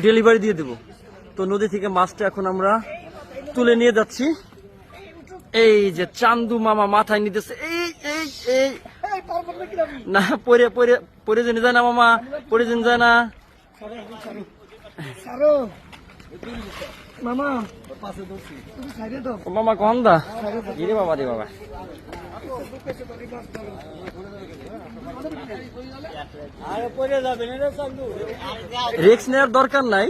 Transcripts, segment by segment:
Delivery দিয়ে দেব। তো নদী থেকে মাছটা এখন আমরা তুলে নিয়ে যাচ্ছি। এই যে চান্দু মামা মাথায় নিতেছে, এই এই এই না পরে পরে পরে জেনে যায় না মামা, পরে জেনে যায় না মামা কন্দা রে বাবা রে বাবা। রিস্ক নেওয়ার দরকার নাই,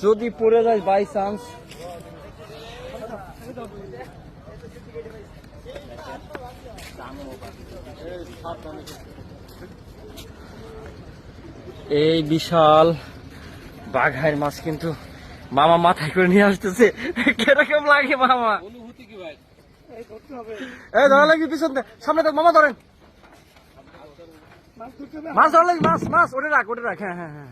যদি পড়ে যায় বাই চান্স। এই বিশাল বাঘাইয়ের মাছ কিন্তু মামা মাথায় করে নিয়ে আসতেছে। কিরকম লাগে মামা? এই ধরা লাগবে পিছন সামনে মামা ধরেন মাছ ধরা লাগবে, মাছ মাছ ওটা রাখ ওটা রাখ। হ্যাঁ হ্যাঁ হ্যাঁ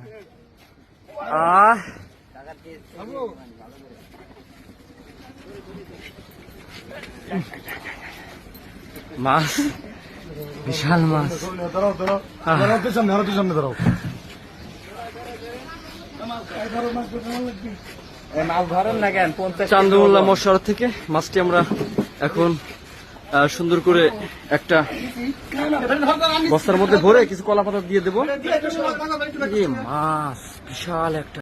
মাছ, বিশাল মাছ। চান্দুল্লাহ মশার থেকে মাছটি আমরা এখন সুন্দর করে একটা বস্তার মধ্যে ভরে কিছু কলা পাতা দিয়ে দেবো। মাছ বিশাল একটা।